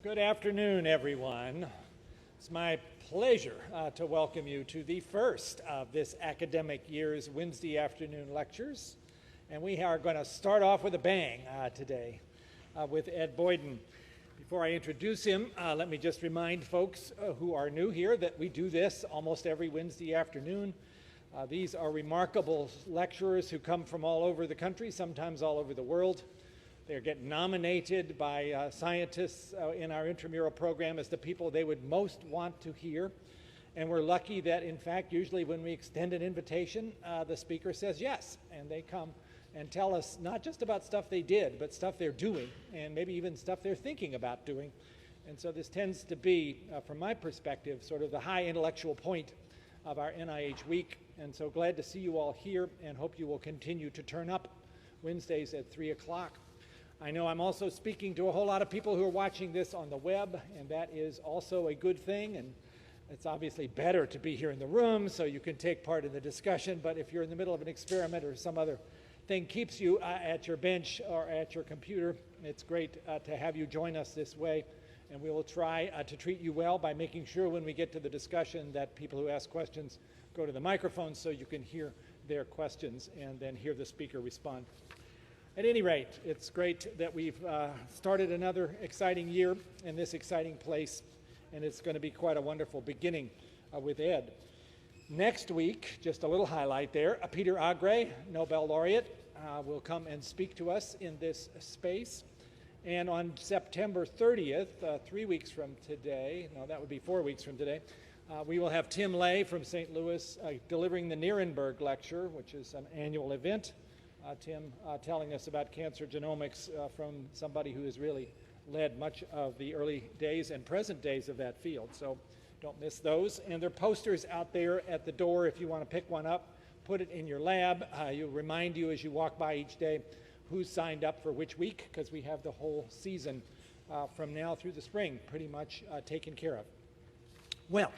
Good afternoon, everyone. It's my pleasure to welcome you to the first of this academic year's Wednesday afternoon lectures. And we are going to start off with a bang today with Ed Boyden. Before I introduce him, let me just remind folks who are new here that we do this almost every Wednesday afternoon. These are remarkable lecturers who come from all over the country, sometimes all over the world. They get nominated by scientists in our intramural program as the people they would most want to hear. And we're lucky that, in fact, usually when we extend an invitation, the speaker says yes. And they come and tell us not just about stuff they did, but stuff they're doing, and maybe even stuff they're thinking about doing. And so this tends to be, from my perspective, sort of the high intellectual point of our NIH week. And so glad to see you all here, and hope you will continue to turn up Wednesdays at 3 o'clock. I know I'm also speaking to a whole lot of people who are watching this on the web, and that is also a good thing. And it's obviously better to be here in the room so you can take part in the discussion. But if you're in the middle of an experiment or some other thing keeps you at your bench or at your computer, it's great to have you join us this way. And we will try to treat you well by making sure when we get to the discussion that people who ask questions go to the microphone so you can hear their questions and then hear the speaker respond. At any rate, it's great that we've started another exciting year in this exciting place, and it's going to be quite a wonderful beginning with Ed. Next week, just a little highlight there, Peter Agre, Nobel laureate, will come and speak to us in this space. And on September 30th, 3 weeks from today, no, that would be 4 weeks from today, we will have Tim Lay from St. Louis delivering the Nuremberg Lecture, which is an annual event. Tim telling us about cancer genomics from somebody who has really led much of the early days and present days of that field. So don't miss those. And there are posters out there at the door if you want to pick one up, put it in your lab. You'll remind you as you walk by each day who's signed up for which week, because we have the whole season from now through the spring pretty much taken care of. Well,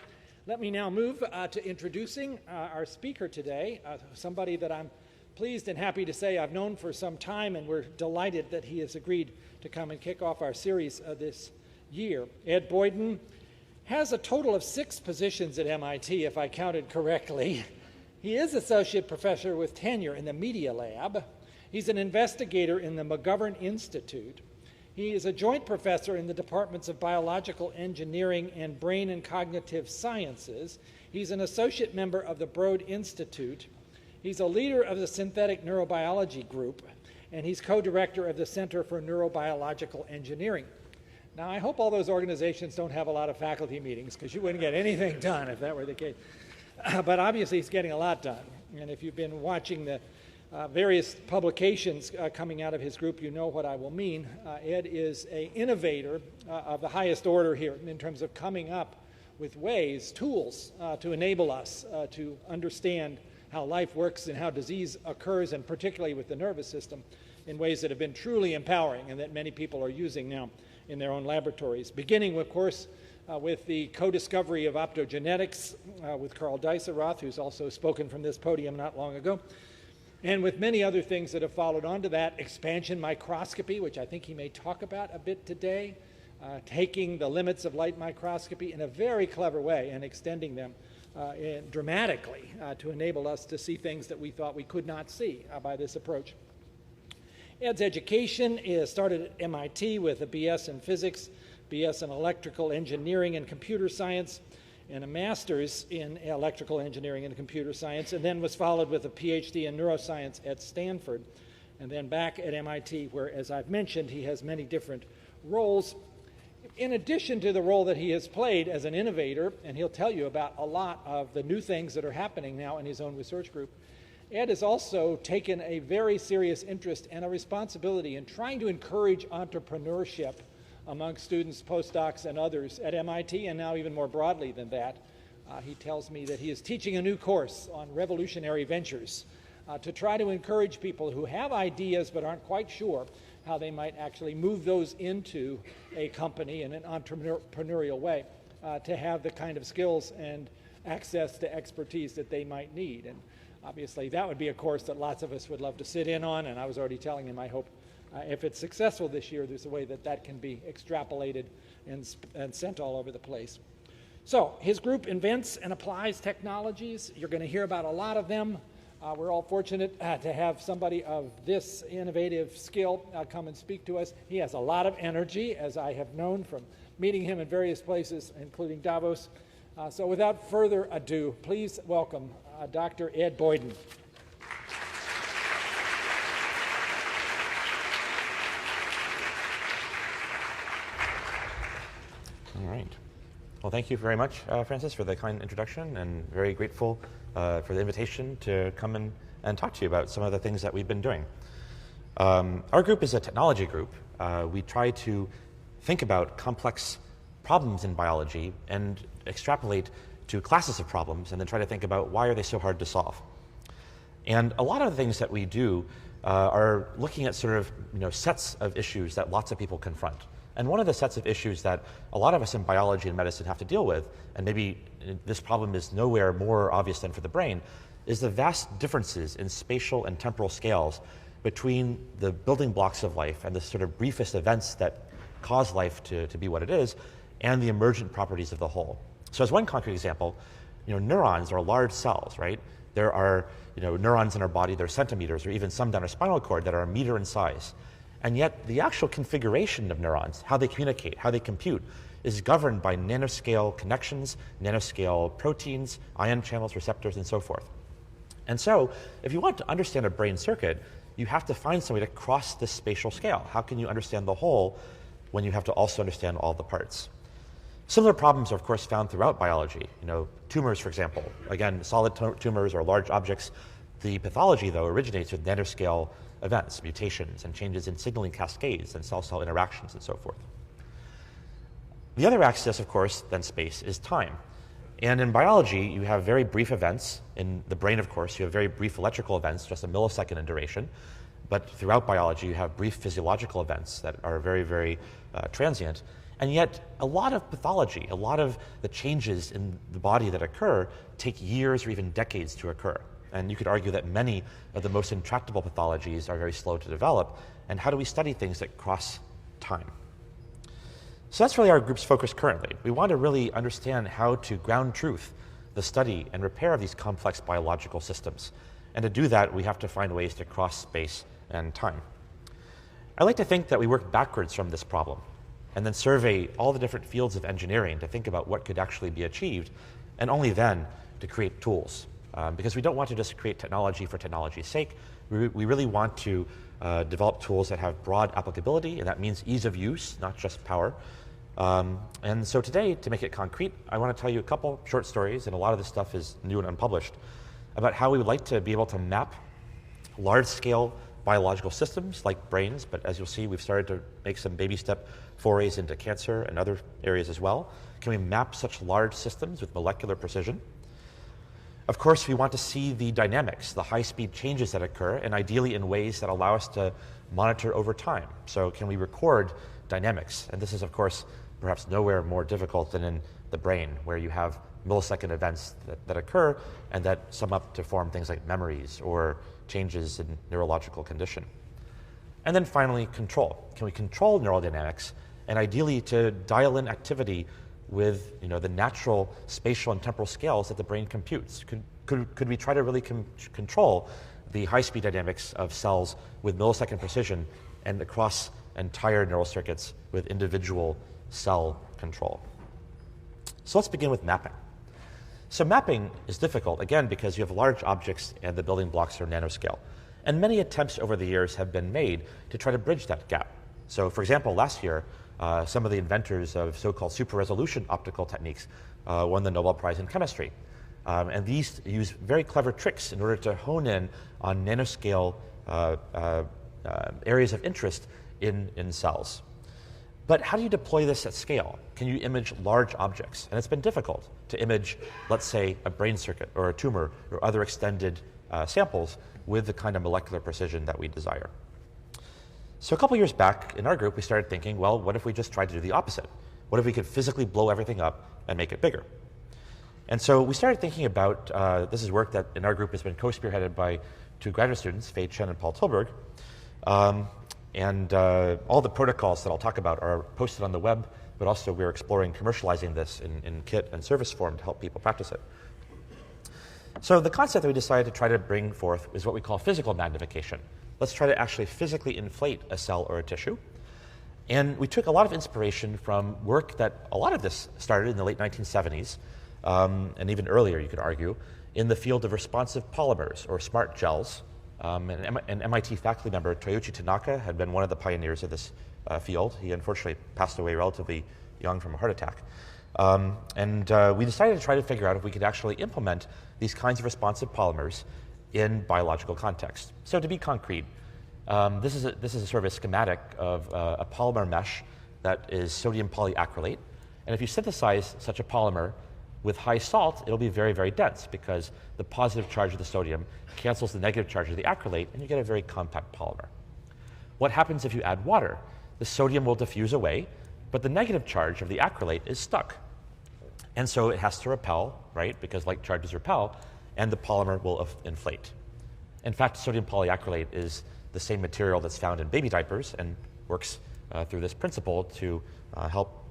let me now move to introducing our speaker today, somebody that I'm pleased and happy to say I've known for some time, and we're delighted that he has agreed to come and kick off our series this year. Ed Boyden has a total of 6 positions at MIT, if I counted correctly. He is associate professor with tenure in the Media Lab. He's an investigator in the McGovern Institute. He is a joint professor in the departments of biological engineering and brain and cognitive sciences. He's an associate member of the Broad Institute. He's a leader of the Synthetic Neurobiology Group, and he's co-director of the Center for Neurobiological Engineering. Now, I hope all those organizations don't have a lot of faculty meetings, because you wouldn't get anything done if that were the case. But obviously, he's getting a lot done. And if you've been watching the various publications coming out of his group, you know what I will mean. Ed is an innovator of the highest order here in terms of coming up with ways, tools, to enable us to understand how life works and how disease occurs, and particularly with the nervous system, in ways that have been truly empowering and that many people are using now in their own laboratories. Beginning, of course, with the co-discovery of optogenetics with Carl Dijsselroth, who's also spoken from this podium not long ago, and with many other things that have followed onto that, expansion microscopy, which I think he may talk about a bit today, taking the limits of light microscopy in a very clever way and extending them dramatically to enable us to see things that we thought we could not see by this approach. Ed's education is started at MIT with a BS in physics, BS in electrical engineering and computer science, and a master's in electrical engineering and computer science, and then was followed with a PhD in neuroscience at Stanford, and then back at MIT, where, as I've mentioned, he has many different roles. In addition to the role that he has played as an innovator, and he'll tell you about a lot of the new things that are happening now in his own research group, Ed has also taken a very serious interest and a responsibility in trying to encourage entrepreneurship among students, postdocs, and others at MIT, and now even more broadly than that. He tells me that he is teaching a new course on revolutionary ventures to try to encourage people who have ideas but aren't quite sure how they might actually move those into a company in an entrepreneurial way, to have the kind of skills and access to expertise that they might need. And obviously that would be a course that lots of us would love to sit in on, and I was already telling him I hope if it's successful this year, there's a way that that can be extrapolated and sent all over the place. So his group invents and applies technologies. You're going to hear about a lot of them. We're all fortunate to have somebody of this innovative skill come and speak to us. He has a lot of energy, as I have known from meeting him in various places, including Davos. So without further ado, please welcome Dr. Ed Boyden. All right. Well, thank you very much, Francis, for the kind introduction, and very grateful for the invitation to come in and talk to you about some of the things that we've been doing. Our group is a technology group. We try to think about complex problems in biology and extrapolate to classes of problems, and then try to think about why are they so hard to solve. And a lot of the things that we do are looking at sort of sets of issues that lots of people confront. And one of the sets of issues that a lot of us in biology and medicine have to deal with, and maybe this problem is nowhere more obvious than for the brain, is the vast differences in spatial and temporal scales between the building blocks of life and the sort of briefest events that cause life to be what it is, and the emergent properties of the whole. So as one concrete example, neurons are large cells, right? There are neurons in our body that are centimeters, or even some down our spinal cord that are a meter in size. And yet the actual configuration of neurons, how they communicate, how they compute, is governed by nanoscale connections, nanoscale proteins, ion channels, receptors, and so forth. And so if you want to understand a brain circuit, you have to find some way to cross this spatial scale. How can you understand the whole when you have to also understand all the parts? Similar problems are, of course, found throughout biology. Tumors, for example. Again, solid tumors or large objects. The pathology, though, originates with nanoscale events, mutations, and changes in signaling cascades and cell-cell interactions and so forth. The other axis, of course, than space, is time. And in biology, you have very brief events. In the brain, of course, you have very brief electrical events, just a millisecond in duration. But throughout biology, you have brief physiological events that are very, very transient. And yet, a lot of pathology, a lot of the changes in the body that occur take years or even decades to occur. And you could argue that many of the most intractable pathologies are very slow to develop. And how do we study things that cross time? So that's really our group's focus currently. We want to really understand how to ground truth, the study and repair of these complex biological systems. And to do that, we have to find ways to cross space and time. I like to think that we work backwards from this problem and then survey all the different fields of engineering to think about what could actually be achieved, and only then to create tools. Because we don't want to just create technology for technology's sake. We really want to develop tools that have broad applicability, and that means ease of use, not just power. And so today, to make it concrete, I want to tell you a couple short stories, and a lot of this stuff is new and unpublished, about how we would like to be able to map large-scale biological systems like brains, but as you'll see, we've started to make some baby step forays into cancer and other areas as well. Can we map such large systems with molecular precision? Of course, we want to see the dynamics, the high-speed changes that occur, and ideally in ways that allow us to monitor over time. So can we record dynamics? And this is, of course, perhaps nowhere more difficult than in the brain, where you have millisecond events that occur and that sum up to form things like memories or changes in neurological condition. And then finally, control. Can we control neural dynamics, and ideally to dial in activity with the natural spatial and temporal scales that the brain computes? Could we try to really control the high-speed dynamics of cells with millisecond precision and across entire neural circuits with individual cell control? So let's begin with mapping. So mapping is difficult, again, because you have large objects and the building blocks are nanoscale. And many attempts over the years have been made to try to bridge that gap. So for example, last year, some of the inventors of so-called super-resolution optical techniques won the Nobel Prize in chemistry. And these use very clever tricks in order to hone in on nanoscale areas of interest in cells. But how do you deploy this at scale? Can you image large objects? And it's been difficult to image, let's say, a brain circuit or a tumor or other extended samples with the kind of molecular precision that we desire. So a couple years back in our group, we started thinking, well, what if we just tried to do the opposite? What if we could physically blow everything up and make it bigger? And so we started thinking about, this is work that in our group has been co-spearheaded by two graduate students, Fei Chen and Paul Tilburg. And all the protocols that I'll talk about are posted on the web, but also we're exploring commercializing this in kit and service form to help people practice it. So the concept that we decided to try to bring forth is what we call physical magnification. Let's try to actually physically inflate a cell or a tissue. And we took a lot of inspiration from work that a lot of this started in the late 1970s, and even earlier, you could argue, in the field of responsive polymers or smart gels. An MIT faculty member, Toyoichi Tanaka, had been one of the pioneers of this field. He unfortunately passed away relatively young from a heart attack. We decided to try to figure out if we could actually implement these kinds of responsive polymers in biological context. So to be concrete, this is a sort of a schematic of a polymer mesh that is sodium polyacrylate. And if you synthesize such a polymer with high salt, it'll be very, very dense because the positive charge of the sodium cancels the negative charge of the acrylate, and you get a very compact polymer. What happens if you add water? The sodium will diffuse away, but the negative charge of the acrylate is stuck. And so it has to repel, right, because like charges repel, and the polymer will inflate. In fact, sodium polyacrylate is the same material that's found in baby diapers and works through this principle to help,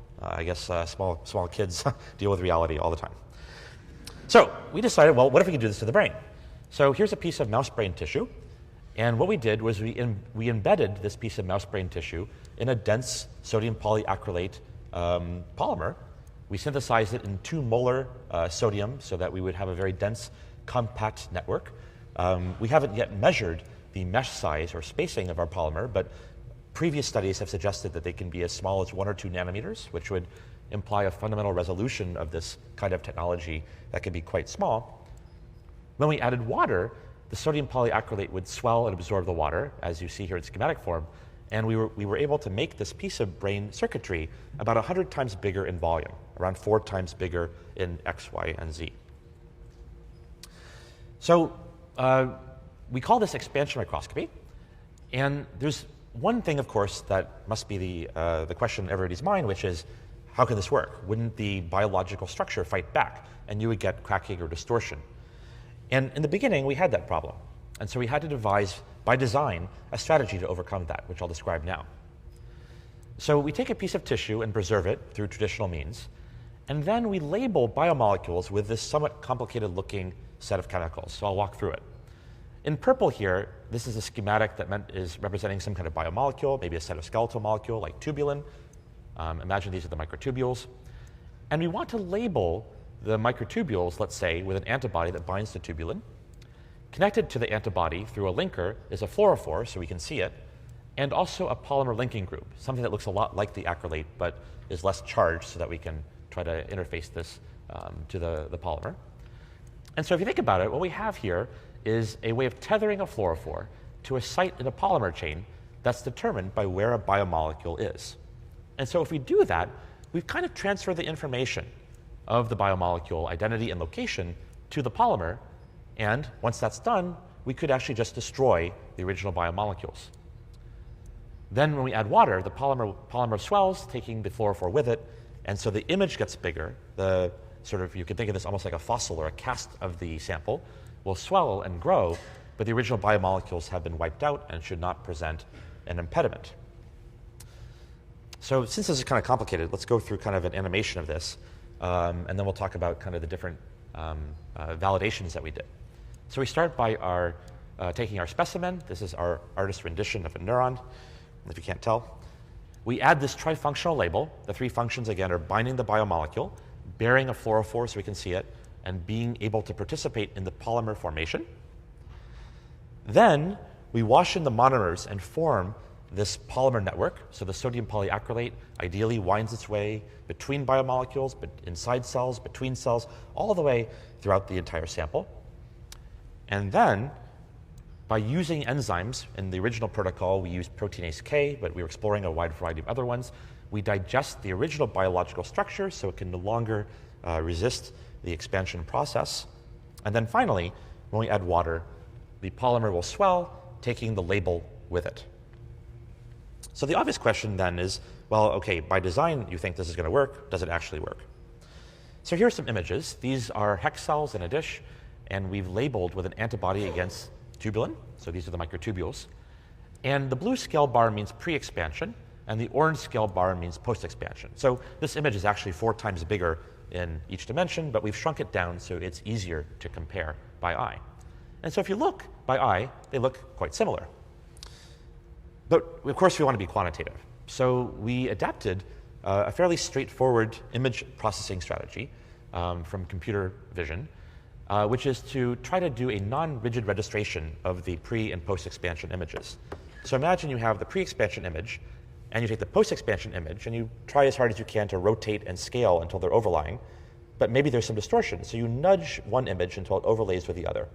small kids deal with reality all the time. So we decided, well, what if we could do this to the brain? So here's a piece of mouse brain tissue. And what we did was we embedded this piece of mouse brain tissue in a dense sodium polyacrylate polymer. We synthesized it in 2 molar sodium so that we would have a very dense, compact network. We haven't yet measured the mesh size or spacing of our polymer, but previous studies have suggested that they can be as small as 1 or 2 nanometers, which would imply a fundamental resolution of this kind of technology that can be quite small. When we added water, the sodium polyacrylate would swell and absorb the water, as you see here in schematic form, and we were able to make this piece of brain circuitry about 100 times bigger in volume, around 4 times bigger in X, Y, and Z. So we call this expansion microscopy, and there's one thing, of course, that must be the question in everybody's mind, which is, how can this work? Wouldn't the biological structure fight back, and you would get cracking or distortion? And in the beginning, we had that problem. And so we had to devise, by design, a strategy to overcome that, which I'll describe now. So we take a piece of tissue and preserve it through traditional means, and then we label biomolecules with this somewhat complicated-looking set of chemicals. So I'll walk through it. In purple here, this is a schematic that is representing some kind of biomolecule, maybe a set of skeletal molecule like tubulin. Imagine these are the microtubules. And we want to label the microtubules, let's say, with an antibody that binds to tubulin. Connected to the antibody through a linker is a fluorophore, so we can see it, and also a polymer linking group, something that looks a lot like the acrylate but is less charged so that we can try to interface this to the polymer. And so if you think about it, what we have here is a way of tethering a fluorophore to a site in a polymer chain that's determined by where a biomolecule is. And so if we do that, we've kind of transferred the information of the biomolecule identity and location to the polymer, and once that's done, we could actually just destroy the original biomolecules. Then when we add water, the polymer swells, taking the fluorophore with it, and so the image gets bigger. The sort of, you could think of this almost like a fossil or a cast of the sample, will swell and grow, but the original biomolecules have been wiped out and should not present an impediment. So since this is kind of complicated, let's go through kind of an animation of this, and then we'll talk about kind of the different validations that we did. So we start by taking our specimen. This is our artist rendition of a neuron, if you can't tell. We add this trifunctional label. The 3 functions, again, are binding the biomolecule, bearing a fluorophore so we can see it, and being able to participate in the polymer formation. Then we wash in the monomers and form this polymer network. So the sodium polyacrylate ideally winds its way between biomolecules, but inside cells, between cells, all the way throughout the entire sample. And then, by using enzymes, in the original protocol we used proteinase K, but we were exploring a wide variety of other ones, we digest the original biological structure so it can no longer resist the expansion process. And then finally, when we add water, the polymer will swell, taking the label with it. So the obvious question then is, well, okay, by design you think this is going to work. Does it actually work? So here's some images. These are hex cells in a dish, and we've labeled with an antibody against tubulin. So these are the microtubules. And the blue scale bar means pre-expansion, and the orange scale bar means post-expansion. So this image is actually 4 times bigger in each dimension, but we've shrunk it down so it's easier to compare by eye. And so if you look by eye, they look quite similar. But of course, we want to be quantitative. So we adapted a fairly straightforward image processing strategy from computer vision, which is to try to do a non-rigid registration of the pre- and post-expansion images. So imagine you have the pre-expansion image, and you take the post-expansion image, and you try as hard as you can to rotate and scale until they're overlying, but maybe there's some distortion. So you nudge one image until it overlays with the other.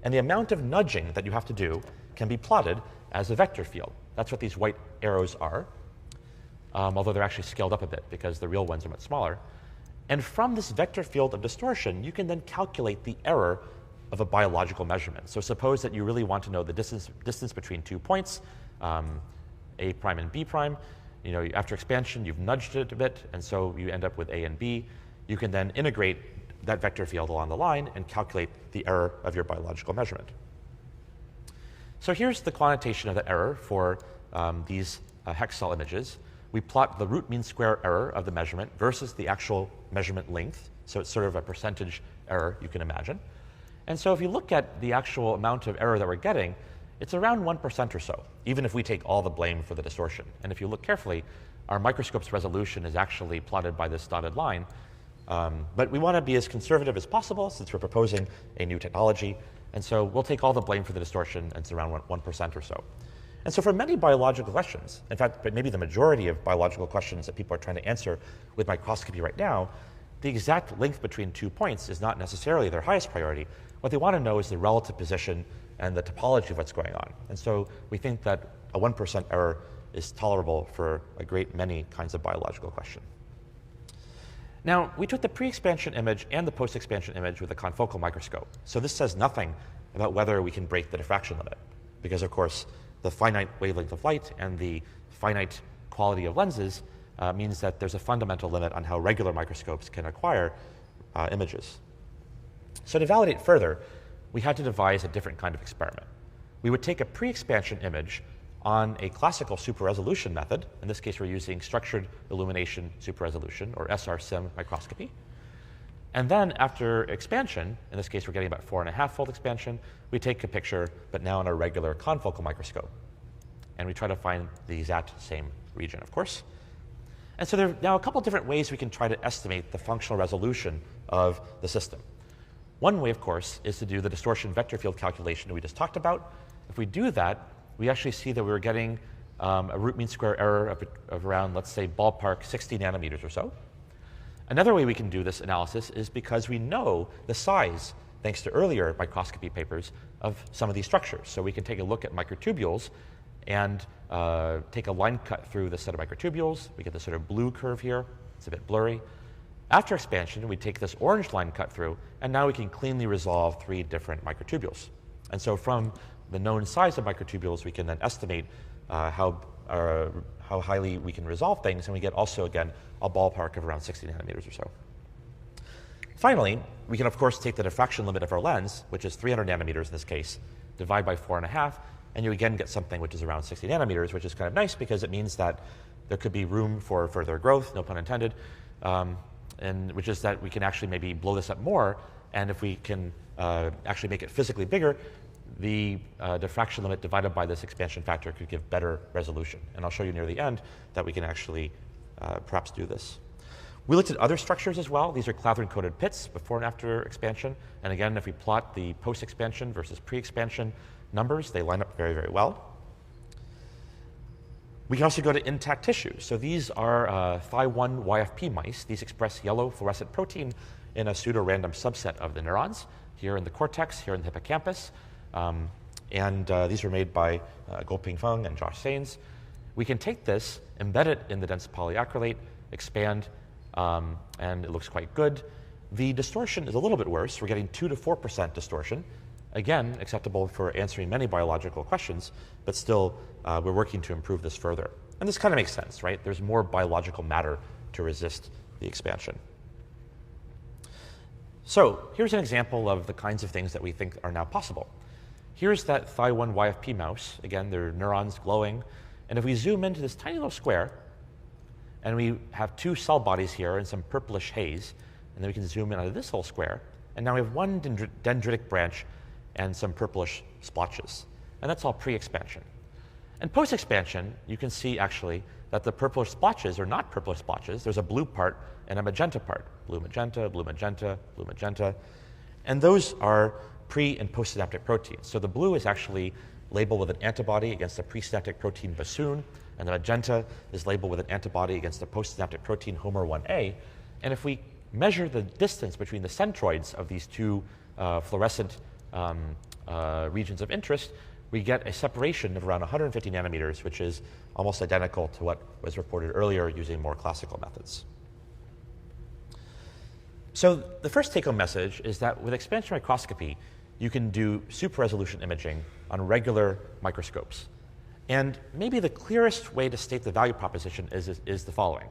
And the amount of nudging that you have to do can be plotted as a vector field. That's what these white arrows are, although they're actually scaled up a bit because the real ones are much smaller. And from this vector field of distortion, you can then calculate the error of a biological measurement. So suppose that you really want to know the distance between 2 points, A prime and B prime. You know, after expansion, you've nudged it a bit, and so you end up with A and B. You can then integrate that vector field along the line and calculate the error of your biological measurement. So here's the quantitation of the error for these hex cell images. We plot the root mean square error of the measurement versus the actual measurement length. So it's sort of a percentage error, you can imagine. And so if you look at the actual amount of error that we're getting, it's around 1% or so, even if we take all the blame for the distortion. And if you look carefully, our microscope's resolution is actually plotted by this dotted line. But we want to be as conservative as possible since we're proposing a new technology. And so we'll take all the blame for the distortion, and it's around 1% or so. And so for many biological questions, in fact, but maybe the majority of biological questions that people are trying to answer with microscopy right now, the exact length between 2 points is not necessarily their highest priority. What they want to know is the relative position and the topology of what's going on. And so we think that a 1% error is tolerable for a great many kinds of biological questions. Now, we took the pre-expansion image and the post-expansion image with a confocal microscope. So this says nothing about whether we can break the diffraction limit, because of course, the finite wavelength of light and the finite quality of lenses means that there's a fundamental limit on how regular microscopes can acquire images. So to validate further, we had to devise a different kind of experiment. We would take a pre-expansion image on a classical super-resolution method. In this case, we're using structured illumination super-resolution, or SR-SIM microscopy. And then after expansion, in this case, we're getting about 4.5-fold expansion, we take a picture, but now on a regular confocal microscope. And we try to find the exact same region, of course. And so there are now a couple different ways we can try to estimate the functional resolution of the system. One way, of course, is to do the distortion vector field calculation that we just talked about. If we do that, we actually see that we were getting a root mean square error of around, let's say, ballpark 60 nanometers or so. Another way we can do this analysis is because we know the size, thanks to earlier microscopy papers, of some of these structures. So we can take a look at microtubules and take a line cut through the set of microtubules. We get this sort of blue curve here. It's a bit blurry. After expansion, we take this orange line cut through, and now we can cleanly resolve 3 different microtubules. And so from the known size of microtubules, we can then estimate how highly we can resolve things, and we get also, again, a ballpark of around 60 nanometers or so. Finally, we can, of course, take the diffraction limit of our lens, which is 300 nanometers in this case, divide by 4.5, and you again get something which is around 60 nanometers, which is kind of nice because it means that there could be room for further growth, no pun intended, and which is that we can actually maybe blow this up more, and if we can actually make it physically bigger, the diffraction limit divided by this expansion factor could give better resolution. And I'll show you near the end that we can actually perhaps do this. We looked at other structures as well. These are Clathrin-coated pits before and after expansion. And again, if we plot the post-expansion versus pre-expansion numbers, they line up very, very well. We can also go to intact tissue. So these are Phi-1 YFP mice. These express yellow fluorescent protein in a pseudo-random subset of the neurons, here in the cortex, here in the hippocampus. These were made by Guoping Feng and Josh Sains. We can take this, embed it in the dense polyacrylate, expand, and it looks quite good. The distortion is a little bit worse. We're getting 2 to 4% distortion. Again, acceptable for answering many biological questions, but still we're working to improve this further. And this kind of makes sense, right? There's more biological matter to resist the expansion. So here's an example of the kinds of things that we think are now possible. Here's that Thy1 YFP mouse. Again, there are neurons glowing. And if we zoom into this tiny little square, and we have two cell bodies here and some purplish haze, and then we can zoom in onto this whole square, and now we have one dendritic branch and some purplish splotches. And that's all pre-expansion. And post-expansion, you can see actually that the purplish splotches are not purplish splotches. There's a blue part and a magenta part. Blue, magenta, blue, magenta, blue, magenta. And those are pre- and post-synaptic proteins. So the blue is actually labeled with an antibody against the pre-synaptic protein bassoon, and the magenta is labeled with an antibody against the post-synaptic protein Homer 1A. And if we measure the distance between the centroids of these two fluorescent regions of interest, we get a separation of around 150 nanometers, which is almost identical to what was reported earlier using more classical methods. So the first take-home message is that with expansion microscopy, you can do super-resolution imaging on regular microscopes. And maybe the clearest way to state the value proposition is the following.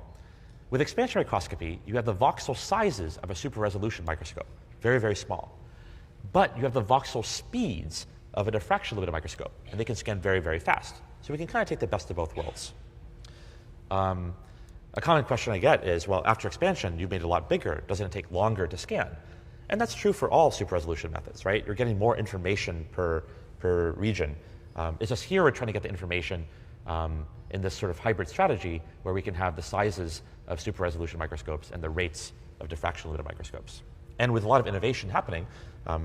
With expansion microscopy, you have the voxel sizes of a super-resolution microscope, very, very small. But you have the voxel speeds of a diffraction limited microscope, and they can scan very, very fast. So we can kind of take the best of both worlds. A common question I get is, well, after expansion, you've made it a lot bigger. Doesn't it take longer to scan? And that's true for all super-resolution methods, right? You're getting more information per region. It's just here we're trying to get the information in this sort of hybrid strategy where we can have the sizes of super-resolution microscopes and the rates of diffraction-limited microscopes. And with a lot of innovation happening,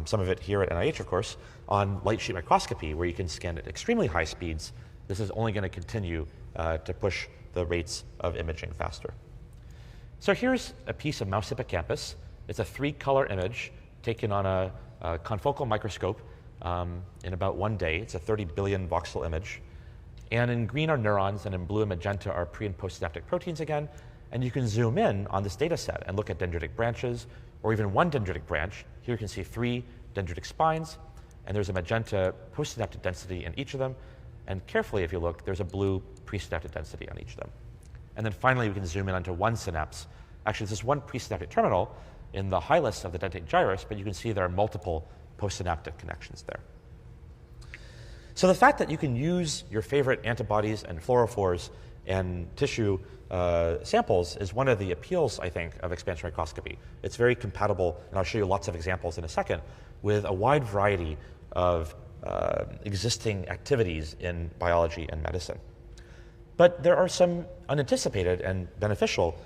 some of it here at NIH, of course, on light sheet microscopy, where you can scan at extremely high speeds, this is only going to continue to push the rates of imaging faster. So here's a piece of mouse hippocampus. It's a 3-color image taken on a confocal microscope in about 1 day. It's a 30 billion voxel image. And in green are neurons, and in blue and magenta are pre- and post-synaptic proteins again. And you can zoom in on this data set and look at dendritic branches, or even one dendritic branch. Here you can see 3 dendritic spines, and there's a magenta postsynaptic density in each of them. And carefully, if you look, there's a blue presynaptic density on each of them. And then finally, we can zoom in onto one synapse. Actually, this is one presynaptic terminal in the hilus of the dentate gyrus, but you can see there are multiple postsynaptic connections there. So the fact that you can use your favorite antibodies and fluorophores and tissue samples is one of the appeals, I think, of expansion microscopy. It's very compatible, and I'll show you lots of examples in a second, with a wide variety of existing activities in biology and medicine. But there are some unanticipated and beneficial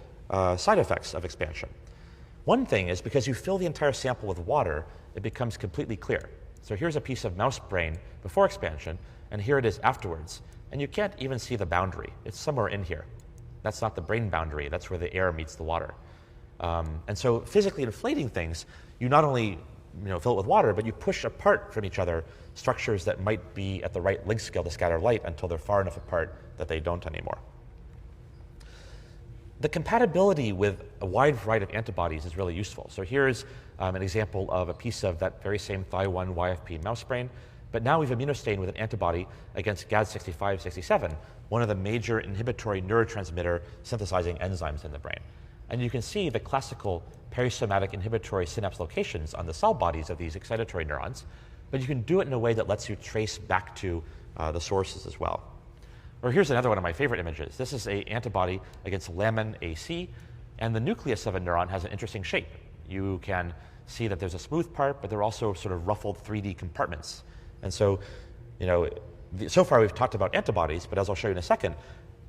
side effects of expansion. One thing is because you fill the entire sample with water, it becomes completely clear. So here's a piece of mouse brain before expansion, and here it is afterwards. And you can't even see the boundary. It's somewhere in here. That's not the brain boundary. That's where the air meets the water. And so physically inflating things, you not only fill it with water, but you push apart from each other structures that might be at the right length scale to scatter light until they're far enough apart that they don't anymore. The compatibility with a wide variety of antibodies is really useful. So here's an example of a piece of that very same Thy1 YFP mouse brain, but now we've immunostained with an antibody against GAD6567, one of the major inhibitory neurotransmitter synthesizing enzymes in the brain. And you can see the classical perisomatic inhibitory synapse locations on the cell bodies of these excitatory neurons, but you can do it in a way that lets you trace back to the sources as well. Or here's another one of my favorite images. This is an antibody against lamin AC, and the nucleus of a neuron has an interesting shape. You can see that there's a smooth part, but there are also sort of ruffled 3D compartments. And so, so far we've talked about antibodies, but as I'll show you in a second,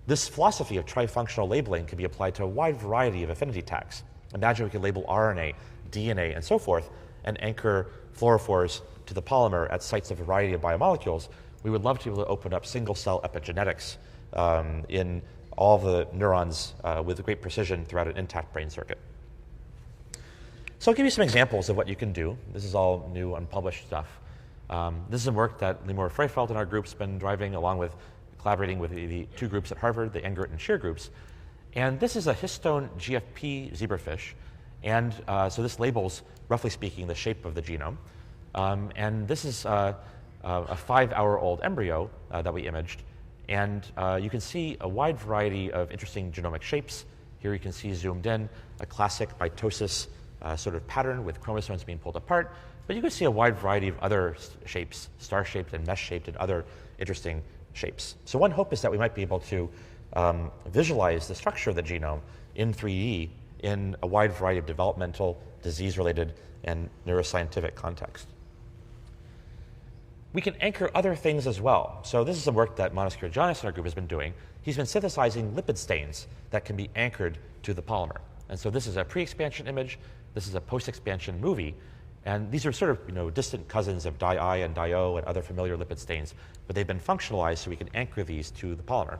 this philosophy of trifunctional labeling can be applied to a wide variety of affinity tags. Imagine we could label RNA, DNA, and so forth, and anchor fluorophores to the polymer at sites of a variety of biomolecules. We would love to be able to open up single-cell epigenetics in all the neurons with great precision throughout an intact brain circuit. So I'll give you some examples of what you can do. This is all new, unpublished stuff. This is some work that Limor Freifeld and our group's been driving along with collaborating with the 2 groups at Harvard, the Engert and Scheer groups. And this is a histone GFP zebrafish. And so this labels, roughly speaking, the shape of the genome. And this is a 5-hour-old embryo that we imaged. And you can see a wide variety of interesting genomic shapes. Here you can see zoomed in a classic mitosis sort of pattern with chromosomes being pulled apart. but you can see a wide variety of other shapes, star-shaped and mesh-shaped and other interesting shapes. So one hope is that we might be able to visualize the structure of the genome in 3D in a wide variety of developmental, disease-related, and neuroscientific contexts. We can anchor other things as well. So this is the work that Monoscale Jonas in our group has been doing. He's been synthesizing lipid stains that can be anchored to the polymer. And so this is a pre-expansion image. This is a post-expansion movie. And these are sort of distant cousins of di-I and di-O and other familiar lipid stains, but they've been functionalized so we can anchor these to the polymer.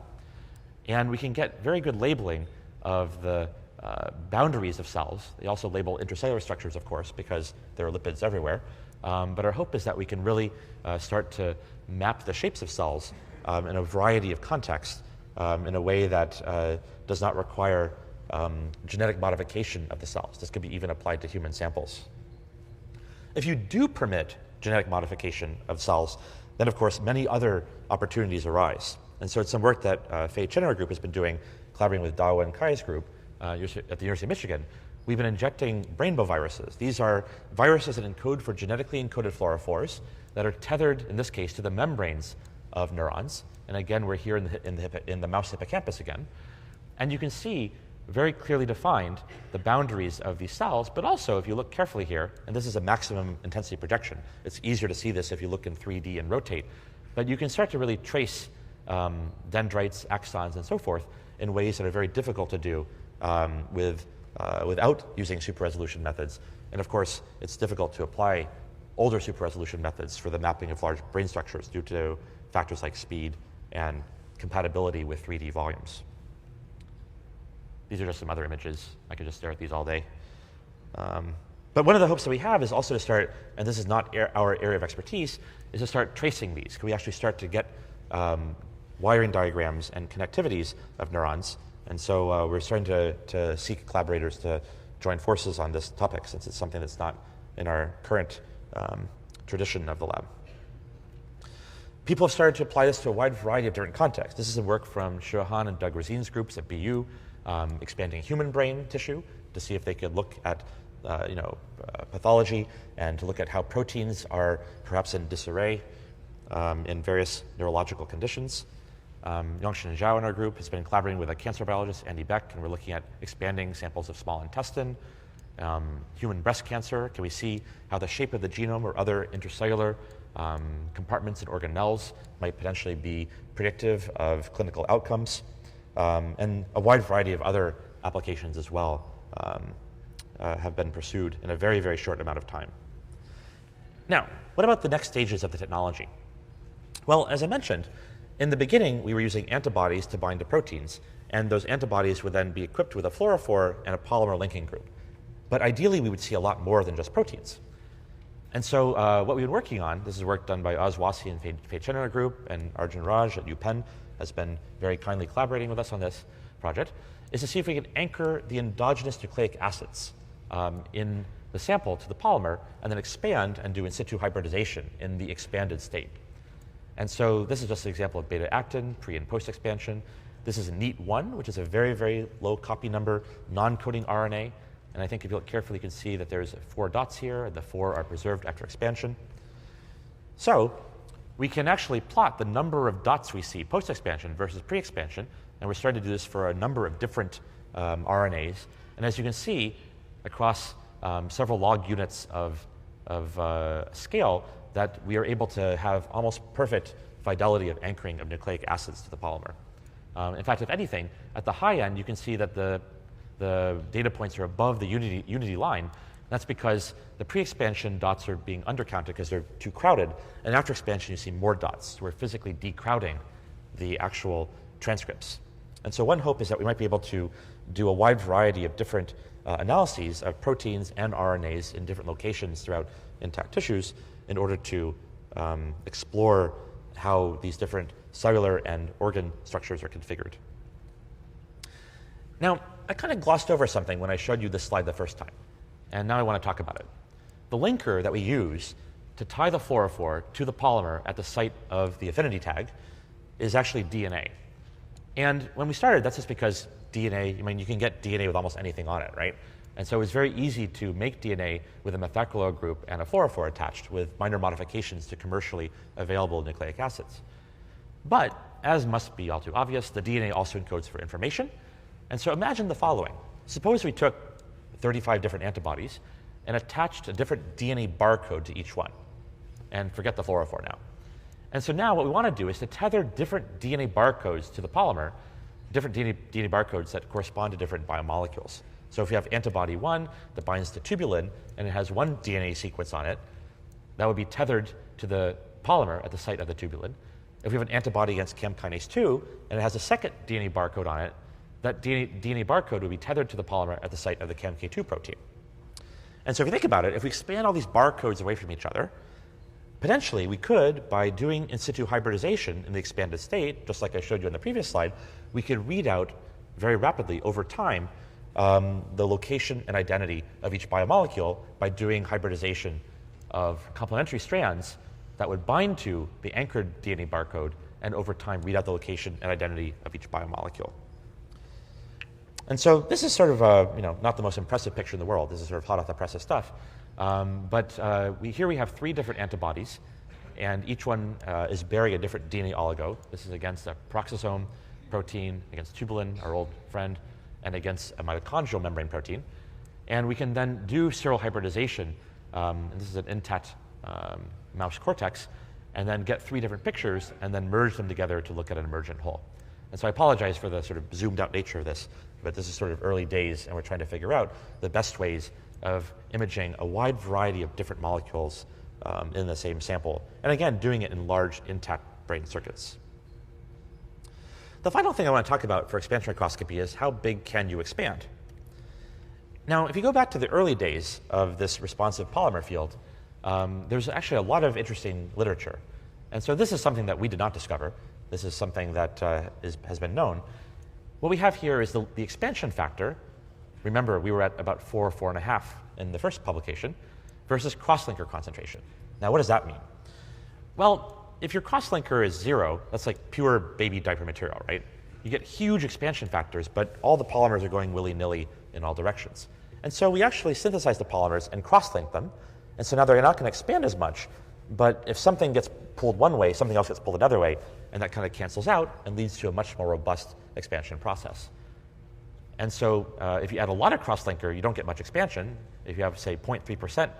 And we can get very good labeling of the boundaries of cells. They also label intracellular structures, of course, because there are lipids everywhere. But our hope is that we can really start to map the shapes of cells in a variety of contexts in a way that does not require genetic modification of the cells. This could be even applied to human samples. If you do permit genetic modification of cells, then of course many other opportunities arise. And so it's some work that Fei Chen and our group has been doing, collaborating with Dao and Kai's group at the University of Michigan. We've been injecting rainbow viruses. These are viruses that encode for genetically encoded fluorophores that are tethered, in this case, to the membranes of neurons. And again, we're here in the mouse hippocampus again. And you can see very clearly defined the boundaries of these cells, but also if you look carefully here, and this is a maximum intensity projection. It's easier to see this if you look in 3D and rotate. But you can start to really trace dendrites, axons, and so forth in ways that are very difficult to do without using super resolution methods. And of course, it's difficult to apply older super resolution methods for the mapping of large brain structures due to factors like speed and compatibility with 3D volumes. These are just some other images. I could just stare at these all day. But one of the hopes that we have is also to start, and this is not our area of expertise, is to start tracing these. Can we actually start to get wiring diagrams and connectivities of neurons? And so we're starting to seek collaborators to join forces on this topic, since it's something that's not in our current tradition of the lab. People have started to apply this to a wide variety of different contexts. This is the work from Shuhan and Doug Razine's groups at BU, expanding human brain tissue to see if they could look at pathology and to look at how proteins are perhaps in disarray in various neurological conditions. Yongshan Zhao in our group has been collaborating with a cancer biologist, Andy Beck, and we're looking at expanding samples of small intestine. Human breast cancer, can we see how the shape of the genome or other intracellular compartments and organelles might potentially be predictive of clinical outcomes, and a wide variety of other applications as well have been pursued in a very, very short amount of time. Now, what about the next stages of the technology? Well, as I mentioned, in the beginning, we were using antibodies to bind to proteins, and those antibodies would then be equipped with a fluorophore and a polymer linking group. But ideally, we would see a lot more than just proteins. And so what we've been working on, this is work done by Oz Wassi and Fei Chen in our group, and Arjun Raj at UPenn has been very kindly collaborating with us on this project, is to see if we can anchor the endogenous nucleic acids in the sample to the polymer, and then expand and do in situ hybridization in the expanded state. And so this is just an example of beta-actin, pre and post-expansion. This is a NEAT1, which is a very, very low copy number, non-coding RNA. And I think if you look carefully, you can see that there's 4 dots here, and the 4 are preserved after expansion. So we can actually plot the number of dots we see post-expansion versus pre-expansion, and we're starting to do this for a number of different RNAs. And as you can see, across several log units of scale, that we are able to have almost perfect fidelity of anchoring of nucleic acids to the polymer. In fact, if anything, at the high end, you can see that the data points are above the unity line. That's because the pre-expansion dots are being undercounted because they're too crowded, and after expansion, you see more dots. So we're physically decrowding the actual transcripts. And so one hope is that we might be able to do a wide variety of different analyses of proteins and RNAs in different locations throughout intact tissues in order to explore how these different cellular and organ structures are configured. Now, I kind of glossed over something when I showed you this slide the first time, and now I want to talk about it. The linker that we use to tie the fluorophore to the polymer at the site of the affinity tag is actually DNA. And when we started, that's just because DNA, I mean, you can get DNA with almost anything on it, right? And so it was very easy to make DNA with a methacrylose group and a fluorophore attached with minor modifications to commercially available nucleic acids. But, as must be all too obvious, the DNA also encodes for information. And so imagine the following. Suppose we took 35 different antibodies and attached a different DNA barcode to each one. And forget the fluorophore now. And so now what we want to do is to tether different DNA barcodes to the polymer, different DNA barcodes that correspond to different biomolecules. So if you have antibody 1 that binds to tubulin and it has one DNA sequence on it, that would be tethered to the polymer at the site of the tubulin. If we have an antibody against CAM kinase 2 and it has a second DNA barcode on it, that DNA barcode would be tethered to the polymer at the site of the CAMK2 protein. And so if you think about it, if we expand all these barcodes away from each other, potentially we could, by doing in situ hybridization in the expanded state, just like I showed you on the previous slide, we could read out very rapidly over time the location and identity of each biomolecule by doing hybridization of complementary strands that would bind to the anchored DNA barcode and over time read out the location and identity of each biomolecule. And so this is sort of not the most impressive picture in the world. This is sort of hot off the presses stuff. Here we have 3 different antibodies, and each one is bearing a different DNA oligo. This is against a peroxisome protein, against tubulin, our old friend, and against a mitochondrial membrane protein. And we can then do serial hybridization, and this is an intact mouse cortex, and then get 3 different pictures and then merge them together to look at an emergent whole. And so I apologize for the sort of zoomed out nature of this, but this is sort of early days, and we're trying to figure out the best ways of imaging a wide variety of different molecules in the same sample, and again, doing it in large intact brain circuits. The final thing I want to talk about for expansion microscopy is how big can you expand? Now, if you go back to the early days of this responsive polymer field, there's actually a lot of interesting literature. And so this is something that we did not discover. This is something that has been known. What we have here is the expansion factor. Remember, we were at about 4.5 in the first publication, versus crosslinker concentration. Now, what does that mean? Well, if your crosslinker is 0, that's like pure baby diaper material, right? You get huge expansion factors, but all the polymers are going willy-nilly in all directions. And so we actually synthesize the polymers and cross-link them. And so now they're not going to expand as much, but if something gets pulled one way, something else gets pulled another way, and that kind of cancels out and leads to a much more robust expansion process. And so if you add a lot of crosslinker, you don't get much expansion. If you have, say, 0.3%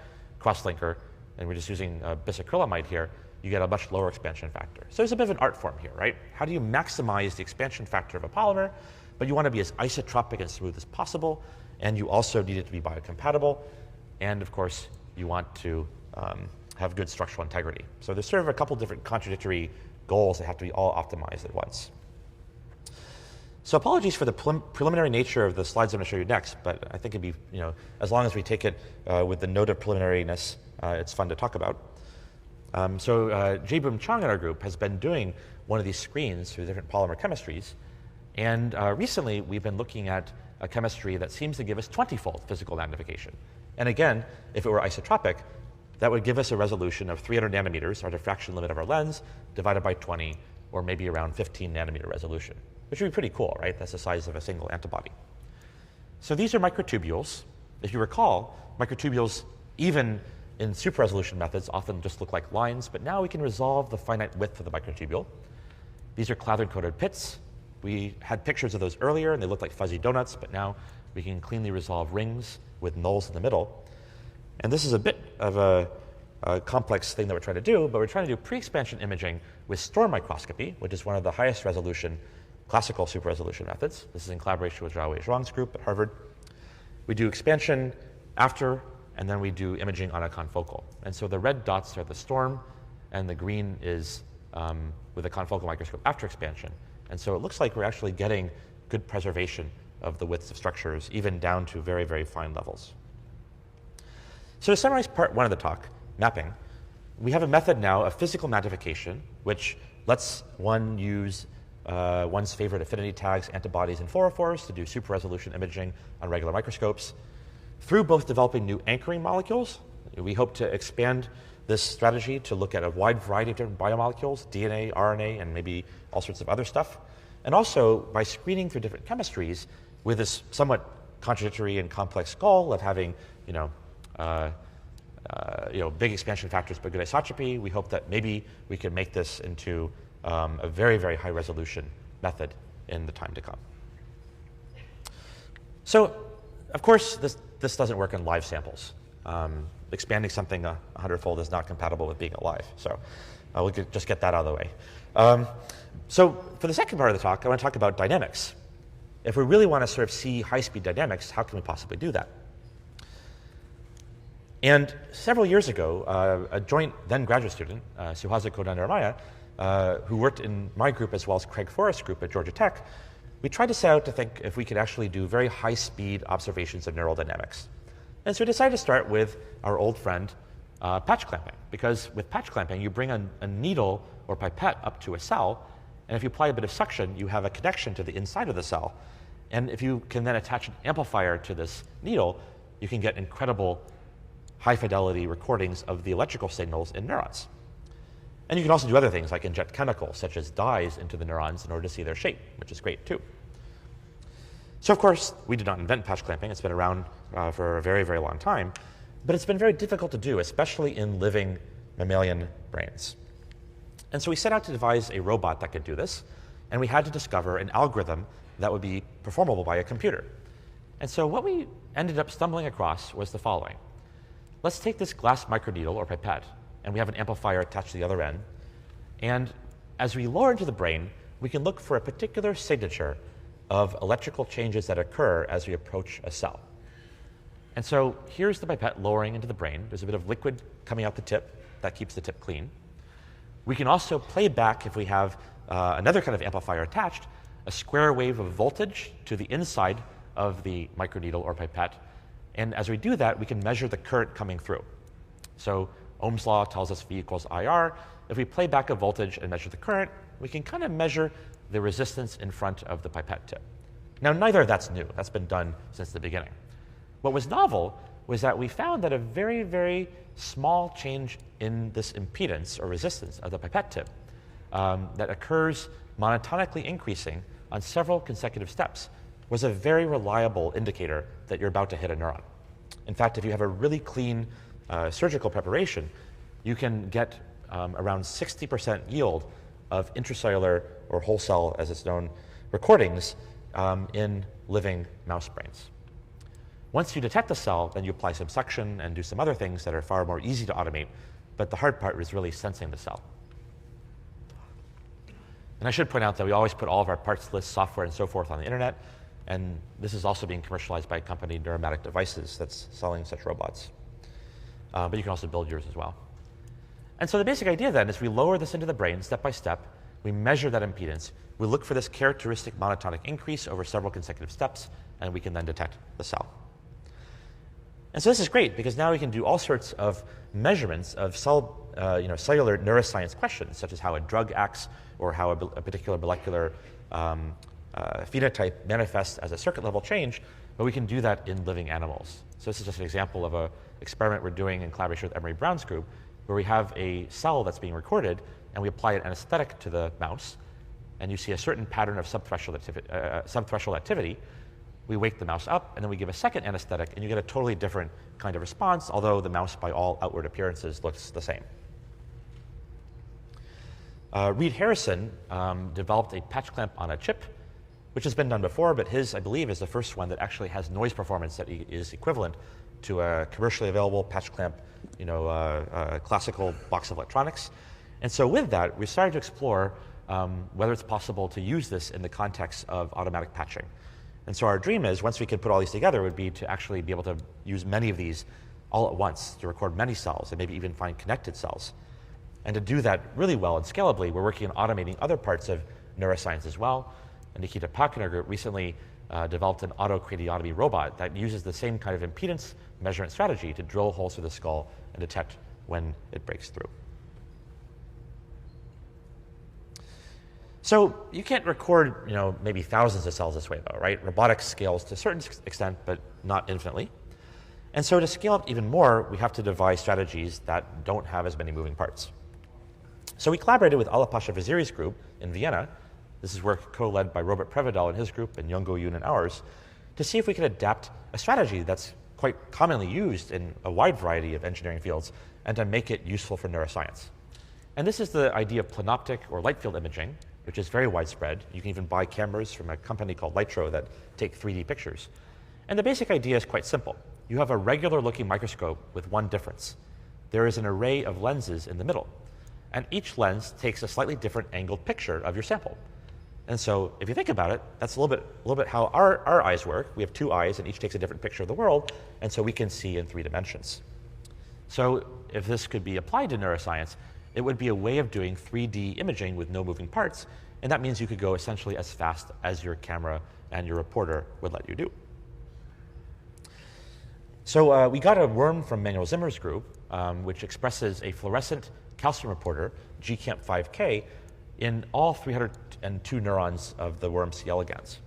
crosslinker, and we're just using bisacrylamide here, you get a much lower expansion factor. So there's a bit of an art form here, right? How do you maximize the expansion factor of a polymer, but you want to be as isotropic and smooth as possible, and you also need it to be biocompatible, and of course, you want to have good structural integrity. So there's sort of a couple different contradictory goals that have to be all optimized at once. So apologies for the preliminary nature of the slides I'm going to show you next, but I think it'd be, as long as we take it with the note of preliminariness, it's fun to talk about. Jae-Boom Chang in our group has been doing one of these screens through different polymer chemistries, and recently we've been looking at a chemistry that seems to give us 20-fold physical magnification. And again, if it were isotropic, that would give us a resolution of 300 nanometers, our diffraction limit of our lens, divided by 20, or maybe around 15 nanometer resolution, which would be pretty cool, right? That's the size of a single antibody. So these are microtubules. If you recall, microtubules, even in super resolution methods, often just look like lines, but now we can resolve the finite width of the microtubule. These are clathrin-coated pits. We had pictures of those earlier, and they looked like fuzzy donuts, but now we can cleanly resolve rings with nulls in the middle. And this is a bit of a complex thing that we're trying to do, but we're trying to do pre-expansion imaging with storm microscopy, which is one of the highest resolution classical super resolution methods. This is in collaboration with Zhaowei Zhuang's group at Harvard. We do expansion after, and then we do imaging on a confocal. And so the red dots are the storm, and the green is with a confocal microscope after expansion. And so it looks like we're actually getting good preservation of the widths of structures, even down to very, very fine levels. So to summarize part 1 of the talk, mapping, we have a method now of physical magnification, which lets one use one's favorite affinity tags, antibodies, and fluorophores to do super resolution imaging on regular microscopes. Through both developing new anchoring molecules, we hope to expand this strategy to look at a wide variety of different biomolecules, DNA, RNA, and maybe all sorts of other stuff. And also by screening through different chemistries with this somewhat contradictory and complex goal of having, big expansion factors but good isotropy, we hope that maybe we can make this into a very, very high resolution method in the time to come. So, of course, this doesn't work in live samples. Expanding something 100-fold is not compatible with being alive. So we'll just get that out of the way. So for the second part of the talk, I want to talk about dynamics. If we really want to sort of see high-speed dynamics, how can we possibly do that? And several years ago, a joint then graduate student, Suhasiko Nandaramaya, who worked in my group as well as Craig Forrest's group at Georgia Tech, we tried to set out to think if we could actually do very high-speed observations of neural dynamics. And so we decided to start with our old friend, patch clamping. Because with patch clamping, you bring a needle or pipette up to a cell, and if you apply a bit of suction, you have a connection to the inside of the cell. And if you can then attach an amplifier to this needle, you can get incredible high-fidelity recordings of the electrical signals in neurons. And you can also do other things like inject chemicals, such as dyes, into the neurons in order to see their shape, which is great too. So of course, we did not invent patch clamping. It's been around for a very, very long time. But it's been very difficult to do, especially in living mammalian brains. And so we set out to devise a robot that could do this. And we had to discover an algorithm that would be performable by a computer. And so what we ended up stumbling across was the following. Let's take this glass microneedle or pipette, and we have an amplifier attached to the other end. And as we lower into the brain, we can look for a particular signature of electrical changes that occur as we approach a cell. And so here's the pipette lowering into the brain. There's a bit of liquid coming out the tip that keeps the tip clean. We can also play back, if we have another kind of amplifier attached, a square wave of voltage to the inside of the microneedle or pipette. And as we do that, we can measure the current coming through. So Ohm's law tells us V equals IR. If we play back a voltage and measure the current, we can kind of measure the resistance in front of the pipette tip. Now, neither of that's new. That's been done since the beginning. What was novel was that we found that a very, very small change in this impedance or resistance of the pipette tip that occurs monotonically increasing on several consecutive steps was a very reliable indicator that you're about to hit a neuron. In fact, if you have a really clean surgical preparation, you can get around 60% yield of intracellular or whole cell, as it's known, recordings in living mouse brains. Once you detect the cell, then you apply some suction and do some other things that are far more easy to automate, but the hard part is really sensing the cell. And I should point out that we always put all of our parts list, software, and so forth on the internet, and this is also being commercialized by a company, Neuromatic Devices, that's selling such robots. But you can also build yours as well. And so the basic idea then is we lower this into the brain step by step, we measure that impedance, we look for this characteristic monotonic increase over several consecutive steps, and we can then detect the cell. And so this is great because now we can do all sorts of measurements of cellular neuroscience questions, such as how a drug acts or how a particular molecular phenotype manifests as a circuit level change, but we can do that in living animals. So this is just an example of an experiment we're doing in collaboration with Emery Brown's group, where we have a cell that's being recorded, and we apply an anesthetic to the mouse, and you see a certain pattern of subthreshold activity. We wake the mouse up, and then we give a second anesthetic, and you get a totally different kind of response, although the mouse, by all outward appearances, looks the same. Reed Harrison developed a patch clamp on a chip, which has been done before, but his, I believe, is the first one that actually has noise performance that is equivalent to a commercially available patch clamp, classical box of electronics. And so with that, we started to explore whether it's possible to use this in the context of automatic patching. And so our dream is, once we can put all these together, would be to actually be able to use many of these all at once to record many cells and maybe even find connected cells. And to do that really well and scalably, we're working on automating other parts of neuroscience as well. And Nikita Pak in our group recently developed an autocradiotomy robot that uses the same kind of impedance measurement strategy to drill holes through the skull and detect when it breaks through. So you can't record, maybe thousands of cells this way, though, right? Robotics scales to a certain extent, but not infinitely. And so to scale up even more, we have to devise strategies that don't have as many moving parts. So we collaborated with Ala Pasha Vaziri's group in Vienna. This is work co-led by Robert Prevedel and his group and Yongo Yoon and ours, to see if we could adapt a strategy that's quite commonly used in a wide variety of engineering fields and to make it useful for neuroscience. And this is the idea of planoptic or light field imaging, which is very widespread. You can even buy cameras from a company called Litro that take 3D pictures. And the basic idea is quite simple. You have a regular-looking microscope with one difference. There is an array of lenses in the middle, and each lens takes a slightly different angled picture of your sample. And so if you think about it, that's a little bit how our eyes work. We have two eyes, and each takes a different picture of the world, and so we can see in 3 dimensions. So if this could be applied to neuroscience, it would be a way of doing 3D imaging with no moving parts, and that means you could go essentially as fast as your camera and your reporter would let you do. So we got a worm from Manuel Zimmer's group, which expresses a fluorescent calcium reporter, GCamp5K, in all 302 neurons of the worm C. elegans.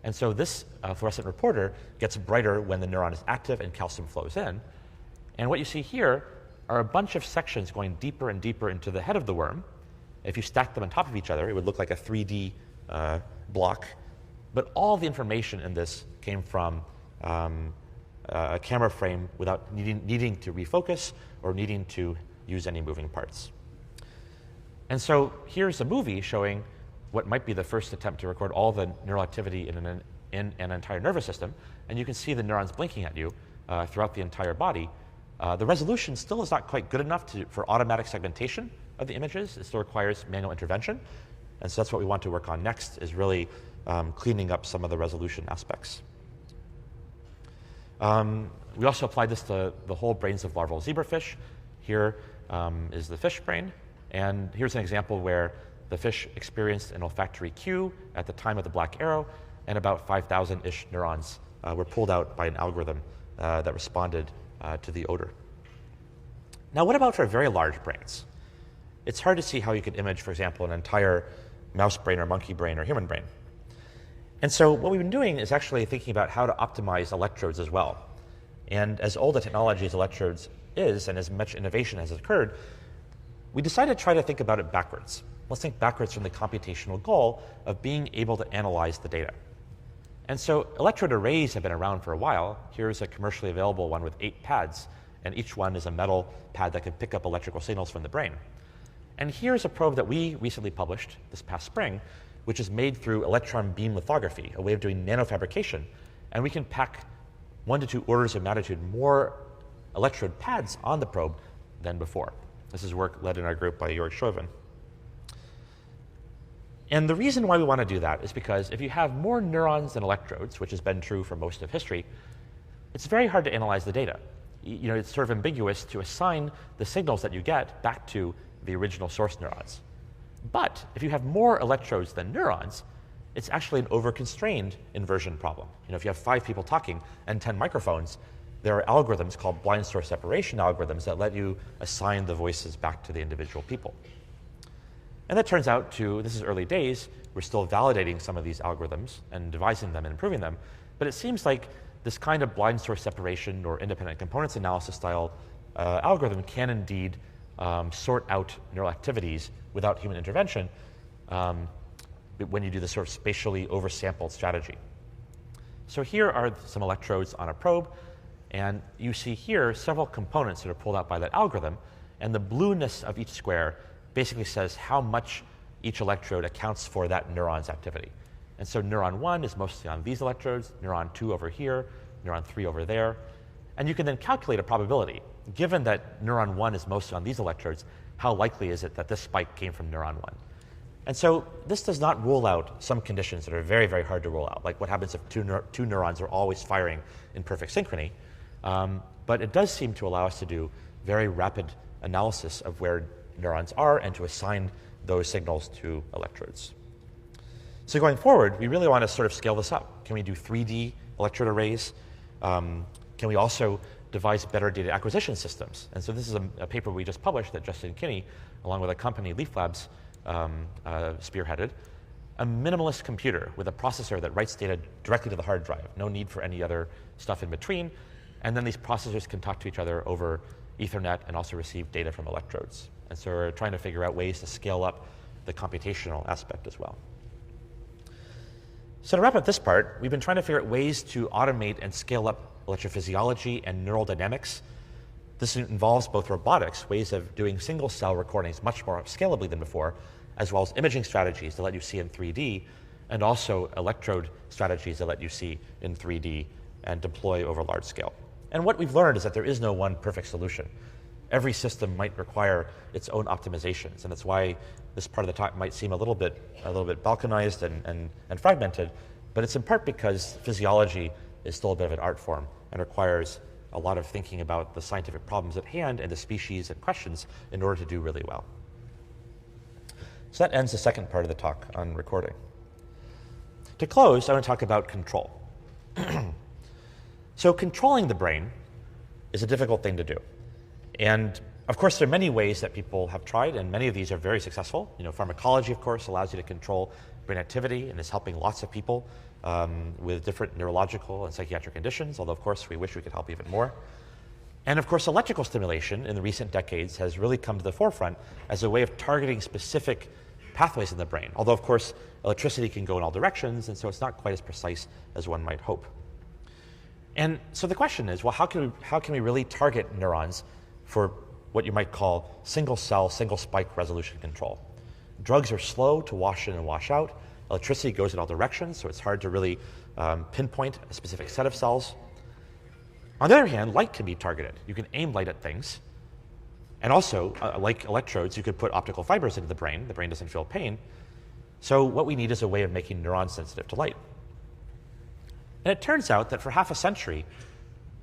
And so this fluorescent reporter gets brighter when the neuron is active and calcium flows in. And what you see here are a bunch of sections going deeper and deeper into the head of the worm. If you stack them on top of each other, it would look like a 3D block. But all the information in this came from a camera frame without needing to refocus or needing to use any moving parts. And so here's a movie showing what might be the first attempt to record all the neural activity in an entire nervous system. And you can see the neurons blinking at you throughout the entire body. The resolution still is not quite good enough for automatic segmentation of the images. It still requires manual intervention. And so that's what we want to work on next, is really cleaning up some of the resolution aspects. We also applied this to the whole brains of larval zebrafish. Here is the fish brain. And here's an example where the fish experienced an olfactory cue at the time of the black arrow, and about 5,000-ish neurons were pulled out by an algorithm that responded to the odor. Now, what about for very large brains? It's hard to see how you could image, for example, an entire mouse brain or monkey brain or human brain. And so what we've been doing is actually thinking about how to optimize electrodes as well. And as old a technology as electrodes is, and as much innovation has occurred, we decided to try to think about it backwards. Let's think backwards from the computational goal of being able to analyze the data. And so electrode arrays have been around for a while. Here's a commercially available one with 8 pads, and each one is a metal pad that can pick up electrical signals from the brain. And here's a probe that we recently published this past spring, which is made through electron beam lithography, a way of doing nanofabrication. And we can pack 1 to 2 orders of magnitude more electrode pads on the probe than before. This is work led in our group by Jörg Chauvin. And the reason why we want to do that is because if you have more neurons than electrodes, which has been true for most of history, it's very hard to analyze the data. You know, it's sort of ambiguous to assign the signals that you get back to the original source neurons. But if you have more electrodes than neurons, it's actually an over-constrained inversion problem. You know, if you have 5 people talking and 10 microphones, there are algorithms called blind source separation algorithms that let you assign the voices back to the individual people. And that turns out to, this is early days, we're still validating some of these algorithms and devising them and improving them, but it seems like this kind of blind source separation or independent components analysis style algorithm can indeed sort out neural activities without human intervention when you do this sort of spatially oversampled strategy. So here are some electrodes on a probe, and you see here several components that are pulled out by that algorithm, and the blueness of each square basically says how much each electrode accounts for that neuron's activity. And so neuron 1 is mostly on these electrodes, neuron 2 over here, neuron 3 over there. And you can then calculate a probability. Given that neuron 1 is mostly on these electrodes, how likely is it that this spike came from neuron 1? And so this does not rule out some conditions that are very, very hard to rule out, like what happens if two neurons are always firing in perfect synchrony. But it does seem to allow us to do very rapid analysis of where neurons are and to assign those signals to electrodes. So going forward, we really want to sort of scale this up. Can we do 3D electrode arrays? Can we also devise better data acquisition systems? And so this is a paper we just published that Justin Kinney, along with a company, Leaf Labs, spearheaded. A minimalist computer with a processor that writes data directly to the hard drive. No need for any other stuff in between. And then these processors can talk to each other over Ethernet and also receive data from electrodes. And so we're trying to figure out ways to scale up the computational aspect as well. So to wrap up this part, we've been trying to figure out ways to automate and scale up electrophysiology and neural dynamics. This involves both robotics, ways of doing single-cell recordings much more scalably than before, as well as imaging strategies to let you see in 3D, and also electrode strategies that let you see in 3D and deploy over large scale. And what we've learned is that there is no one perfect solution. Every system might require its own optimizations, and that's why this part of the talk might seem a little bit balkanized and fragmented, but it's in part because physiology is still a bit of an art form and requires a lot of thinking about the scientific problems at hand and the species and questions in order to do really well. So that ends the second part of the talk on recording. To close, I want to talk about control. So controlling the brain is a difficult thing to do. And of course, there are many ways that people have tried, and many of these are very successful. You know, pharmacology, of course, allows you to control brain activity and is helping lots of people with different neurological and psychiatric conditions, although, of course, we wish we could help even more. And of course, electrical stimulation in the recent decades has really come to the forefront as a way of targeting specific pathways in the brain, although, of course, electricity can go in all directions, and so it's not quite as precise as one might hope. And so the question is, well, how can we really target neurons for what you might call single-cell, single-spike resolution control? Drugs are slow to wash in and wash out. Electricity goes in all directions, so it's hard to really pinpoint a specific set of cells. On the other hand, light can be targeted. You can aim light at things. And also, like electrodes, you could put optical fibers into the brain. The brain doesn't feel pain. So what we need is a way of making neurons sensitive to light. And it turns out that for half a century,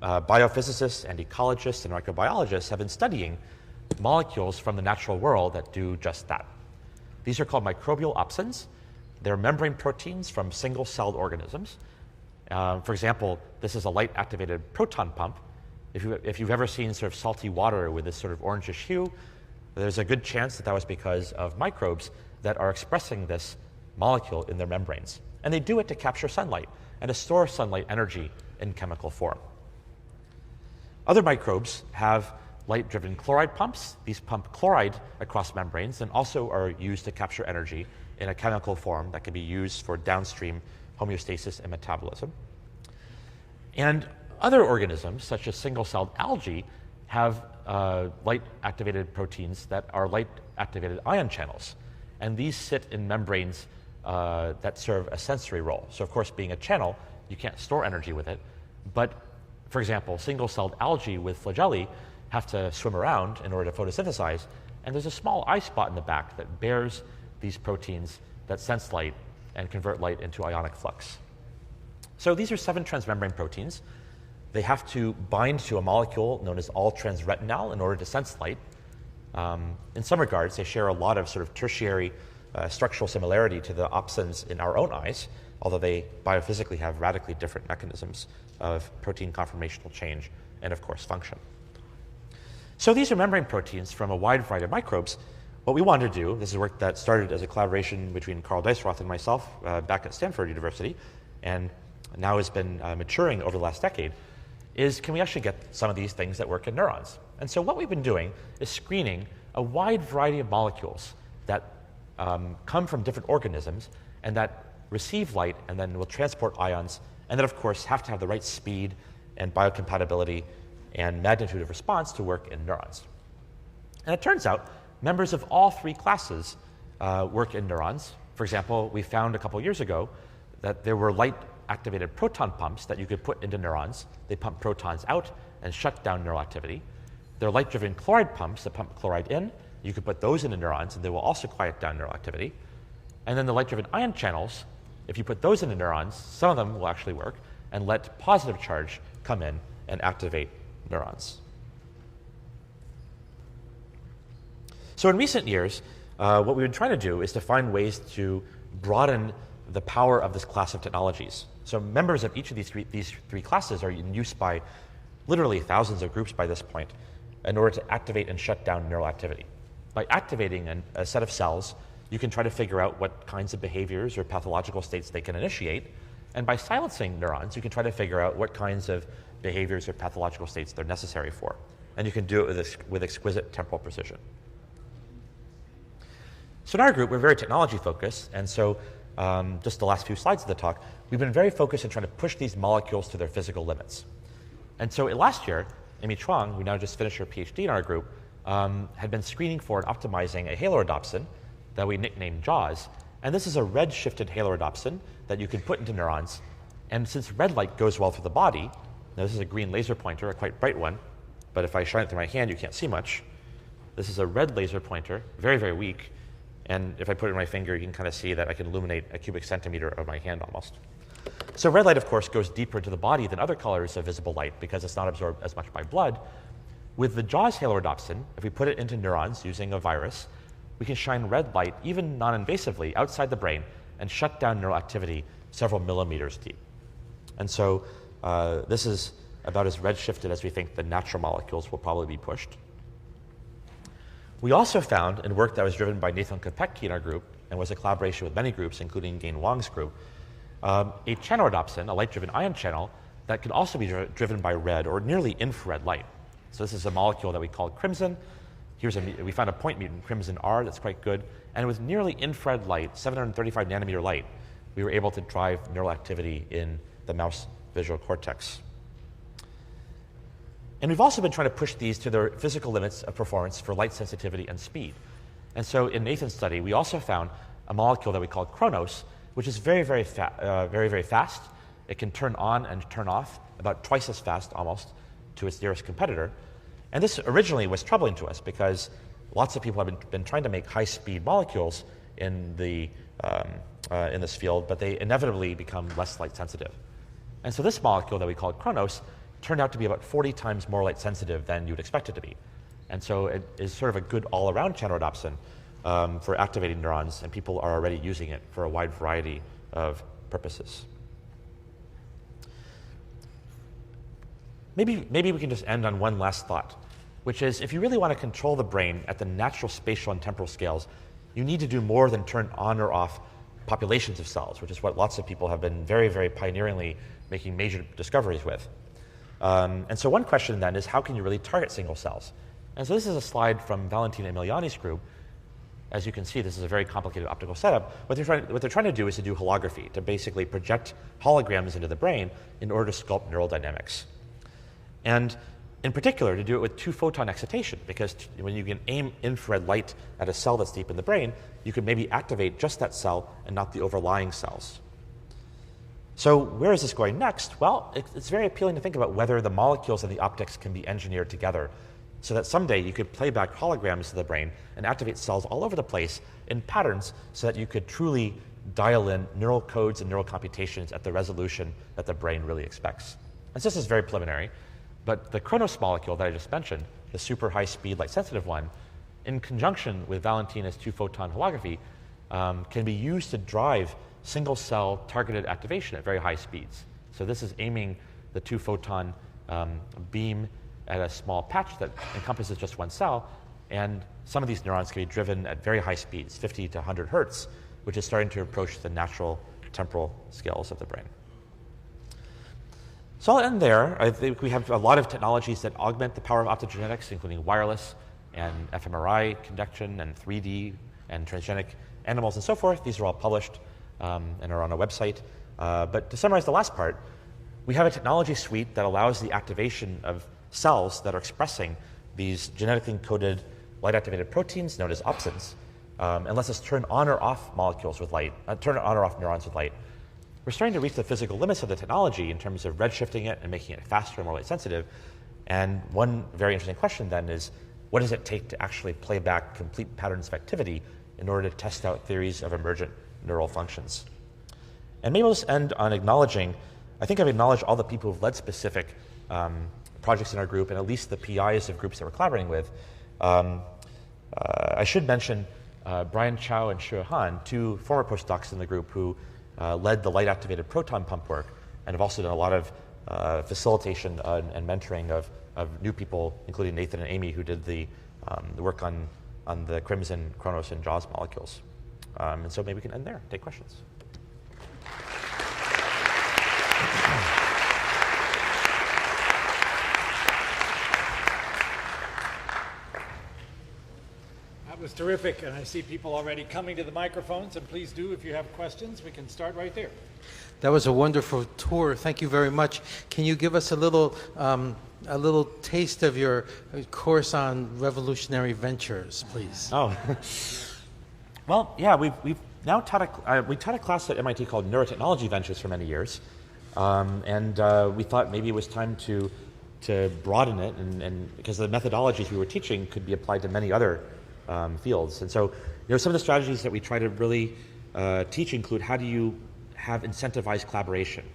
biophysicists and ecologists and microbiologists have been studying molecules from the natural world that do just that. These are called microbial opsins. They're membrane proteins from single-celled organisms. For example, this is a light-activated proton pump. If you've ever seen sort of salty water with this sort of orangish hue, there's a good chance that that was because of microbes that are expressing this molecule in their membranes. And they do it to capture sunlight and to store sunlight energy in chemical form. Other microbes have light-driven chloride pumps. These pump chloride across membranes and also are used to capture energy in a chemical form that can be used for downstream homeostasis and metabolism. And other organisms, such as single-celled algae, have light-activated proteins that are light-activated ion channels. And these sit in membranes that serve a sensory role. So, of course, being a channel, you can't store energy with it. But, for example, single-celled algae with flagellae have to swim around in order to photosynthesize. And there's a small eye spot in the back that bears these proteins that sense light and convert light into ionic flux. So these are 7 transmembrane proteins. They have to bind to a molecule known as all-trans-retinal in order to sense light. In some regards, they share a lot of sort of tertiary structural similarity to the opsins in our own eyes, although they biophysically have radically different mechanisms of protein conformational change and, of course, function. So these are membrane proteins from a wide variety of microbes. What we wanted to do, this is work that started as a collaboration between Carl Dijsselroth and myself back at Stanford University, and now has been maturing over the last decade, is can we actually get some of these things that work in neurons? And so what we've been doing is screening a wide variety of molecules that come from different organisms and that receive light and then will transport ions, and then, of course, have to have the right speed and biocompatibility and magnitude of response to work in neurons. And it turns out members of all 3 classes work in neurons. For example, we found a couple years ago that there were light-activated proton pumps that you could put into neurons. They pump protons out and shut down neural activity. There are light-driven chloride pumps that pump chloride in. You could put those into neurons, and they will also quiet down neural activity. And then the light-driven ion channels, if you put those into neurons, some of them will actually work and let positive charge come in and activate neurons. So in recent years, what we've been trying to do is to find ways to broaden the power of this class of technologies. So members of each of these three classes are in use by literally thousands of groups by this point in order to activate and shut down neural activity. By activating a set of cells, you can try to figure out what kinds of behaviors or pathological states they can initiate. And by silencing neurons, you can try to figure out what kinds of behaviors or pathological states they're necessary for. And you can do it with exquisite temporal precision. So in our group, we're very technology focused, and so just the last few slides of the talk, we've been very focused on trying to push these molecules to their physical limits. And so last year, Amy Chuang, who now just finished her PhD in our group, had been screening for and optimizing a halorhodopsin that we nicknamed JAWS. And this is a red-shifted halorhodopsin that you can put into neurons. And since red light goes well through the body, now this is a green laser pointer, a quite bright one, but if I shine it through my hand, you can't see much. This is a red laser pointer, very, very weak. And if I put it in my finger, you can kind of see that I can illuminate a cubic centimeter of my hand almost. So red light, of course, goes deeper into the body than other colors of visible light because it's not absorbed as much by blood. With the JAWS halorhodopsin, if we put it into neurons using a virus, we can shine red light, even non-invasively, outside the brain and shut down neural activity several millimeters deep. And so this is about as red-shifted as we think the natural molecules will probably be pushed. We also found, in work that was driven by Nathan Kopecki in our group, and was a collaboration with many groups, including Gain Wang's group, a channelrhodopsin, a light-driven ion channel, that could also be driven by red or nearly infrared light. So this is a molecule that we called crimson. We found a point mutant, crimson R, that's quite good. And with nearly infrared light, 735 nanometer light, we were able to drive neural activity in the mouse visual cortex. And we've also been trying to push these to their physical limits of performance for light sensitivity and speed. And so in Nathan's study, we also found a molecule that we call Chronos, which is very, very fast. It can turn on and turn off about twice as fast almost to its nearest competitor. And this originally was troubling to us because lots of people have been trying to make high-speed molecules in this field, but they inevitably become less light sensitive. And so this molecule that we called Chronos turned out to be about 40 times more light sensitive than you'd expect it to be. And so it is sort of a good all-around channelrhodopsin for activating neurons, and people are already using it for a wide variety of purposes. Maybe we can just end on one last thought, which is if you really want to control the brain at the natural spatial and temporal scales, you need to do more than turn on or off populations of cells, which is what lots of people have been very, very pioneeringly making major discoveries with. And so one question then is, how can you really target single cells? And so this is a slide from Valentina Emiliani's group. As you can see, this is a very complicated optical setup. What they're trying to do is to do holography, to basically project holograms into the brain in order to sculpt neural dynamics. And in particular, to do it with two-photon excitation, because when you can aim infrared light at a cell that's deep in the brain, you can maybe activate just that cell and not the overlying cells. So where is this going next? Well, it's very appealing to think about whether the molecules and the optics can be engineered together so that someday you could play back holograms to the brain and activate cells all over the place in patterns so that you could truly dial in neural codes and neural computations at the resolution that the brain really expects. And so this is very preliminary, but the Chronos molecule that I just mentioned, the super high-speed light-sensitive one, in conjunction with Valentina's two-photon holography, can be used to drive single-cell targeted activation at very high speeds. So this is aiming the two-photon beam at a small patch that encompasses just one cell, and some of these neurons can be driven at very high speeds, 50 to 100 hertz, which is starting to approach the natural temporal scales of the brain. So I'll end there. I think we have a lot of technologies that augment the power of optogenetics, including wireless and fMRI conduction and 3D and transgenic animals and so forth. These are all published and are on a website. But to summarize the last part, we have a technology suite that allows the activation of cells that are expressing these genetically encoded light-activated proteins known as opsins, and lets us turn on or off molecules with light, turn on or off neurons with light. We're starting to reach the physical limits of the technology in terms of redshifting it and making it faster and more light sensitive. And one very interesting question then is, what does it take to actually play back complete patterns of activity in order to test out theories of emergent neural functions? And maybe we'll just end on acknowledging, I think I've acknowledged all the people who've led specific projects in our group, and at least the PIs of groups that we're collaborating with. I should mention Brian Chow and Shu Han, two former postdocs in the group who led the light-activated proton pump work and have also done a lot of facilitation and mentoring of new people, including Nathan and Amy, who did the work on the Crimson, Chronos, and JAWS molecules. And so maybe we can end there, take questions. That was was terrific, and I see people already coming to the microphones, and please do, if you have questions, we can start right there. That was a wonderful tour. Thank you very much. Can you give us a little taste of your course on revolutionary ventures, please? Oh, well, yeah, we've now taught we taught a class at MIT called Neurotechnology Ventures for many years, and we thought maybe it was time to broaden it, and because the methodologies we were teaching could be applied to many other fields. And so, some of the strategies that we try to really teach include how do you have incentivized collaboration.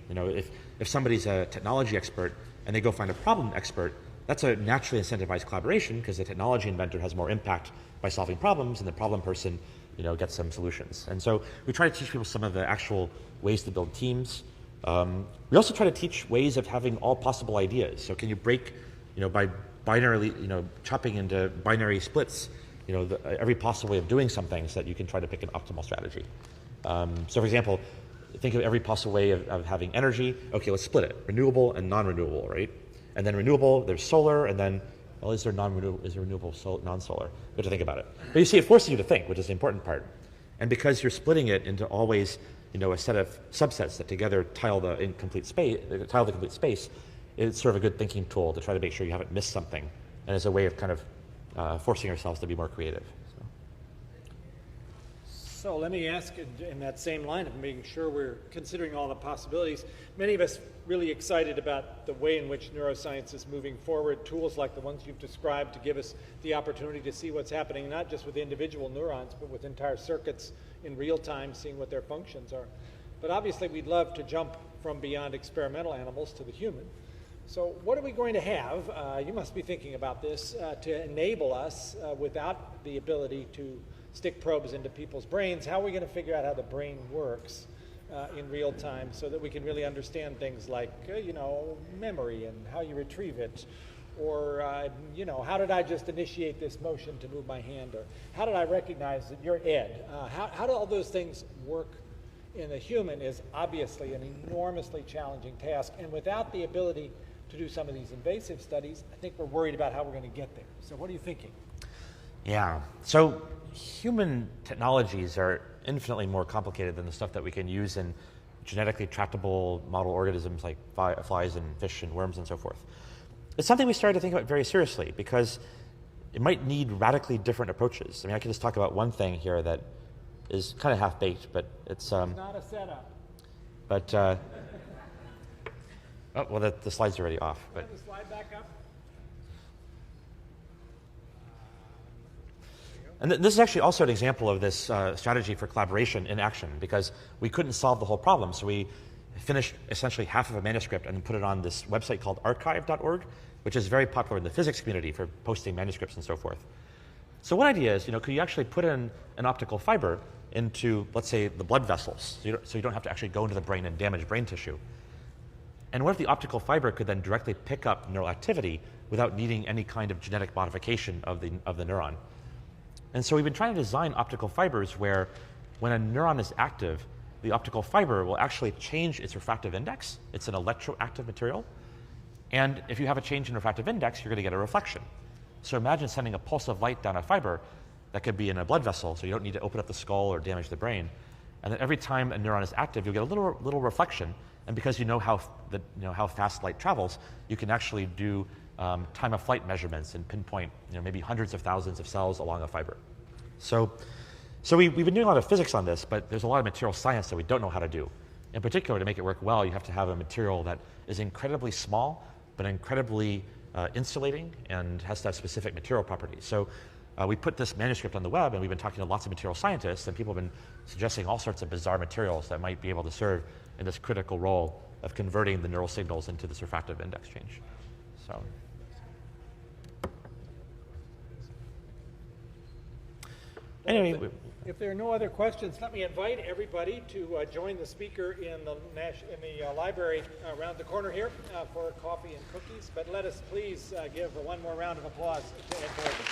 If somebody's a technology expert and they go find a problem expert, that's a naturally incentivized collaboration because the technology inventor has more impact by solving problems, and the problem person, gets some solutions. And so we try to teach people some of the actual ways to build teams. We also try to teach ways of having all possible ideas. So can you break, by binarily, chopping into binary splits, every possible way of doing something so that you can try to pick an optimal strategy. So for example, think of every possible way of having energy. Okay, let's split it. Renewable and non-renewable, right? And then renewable, there's solar, and then, well, is there renewable, non-solar? You have to think about it. But you see, it forces you to think, which is the important part. And because you're splitting it into always, a set of subsets that together tile the complete space, it's sort of a good thinking tool to try to make sure you haven't missed something, and it's a way of kind of forcing ourselves to be more creative. So let me ask, in that same line of making sure we're considering all the possibilities, many of us really excited about the way in which neuroscience is moving forward, tools like the ones you've described to give us the opportunity to see what's happening, not just with individual neurons, but with entire circuits in real time, seeing what their functions are. But obviously we'd love to jump from beyond experimental animals to the human. So what are we going to have, you must be thinking about this, to enable us without the ability to stick probes into people's brains? How are we going to figure out how the brain works in real time so that we can really understand things like, memory and how you retrieve it? Or, how did I just initiate this motion to move my hand? Or how did I recognize that you're Ed? How do all those things work in a human is obviously an enormously challenging task. And without the ability to do some of these invasive studies, I think we're worried about how we're going to get there. So what are you thinking? Yeah. So human technologies are infinitely more complicated than the stuff that we can use in genetically tractable model organisms like flies and fish and worms and so forth. It's something we started to think about very seriously because it might need radically different approaches. I mean, I can just talk about one thing here that is kind of half-baked, but it's not a setup. But oh well, the slides are already off. But have the slide back up. And this is actually also an example of this strategy for collaboration in action, because we couldn't solve the whole problem. So we finished essentially half of a manuscript and put it on this website called archive.org, which is very popular in the physics community for posting manuscripts and so forth. So one idea is, could you actually put in an optical fiber into, let's say, the blood vessels, so you don't have to actually go into the brain and damage brain tissue? And what if the optical fiber could then directly pick up neural activity without needing any kind of genetic modification of the neuron? And so we've been trying to design optical fibers where when a neuron is active, the optical fiber will actually change its refractive index. It's an electroactive material. And if you have a change in refractive index, you're going to get a reflection. So imagine sending a pulse of light down a fiber that could be in a blood vessel, so you don't need to open up the skull or damage the brain. And then every time a neuron is active, you'll get a little reflection. And because you know how fast light travels, you can actually do time of flight measurements and pinpoint maybe hundreds of thousands of cells along a fiber. So we've been doing a lot of physics on this, but there's a lot of material science that we don't know how to do. In particular, to make it work well, you have to have a material that is incredibly small, but incredibly insulating and has to have specific material properties. So we put this manuscript on the web, and we've been talking to lots of material scientists, and people have been suggesting all sorts of bizarre materials that might be able to serve in this critical role of converting the neural signals into this refractive index change. So. Anyway, if there are no other questions, let me invite everybody to join the speaker in the library around the corner here for coffee and cookies. But let us please give one more round of applause to Ed Boyden.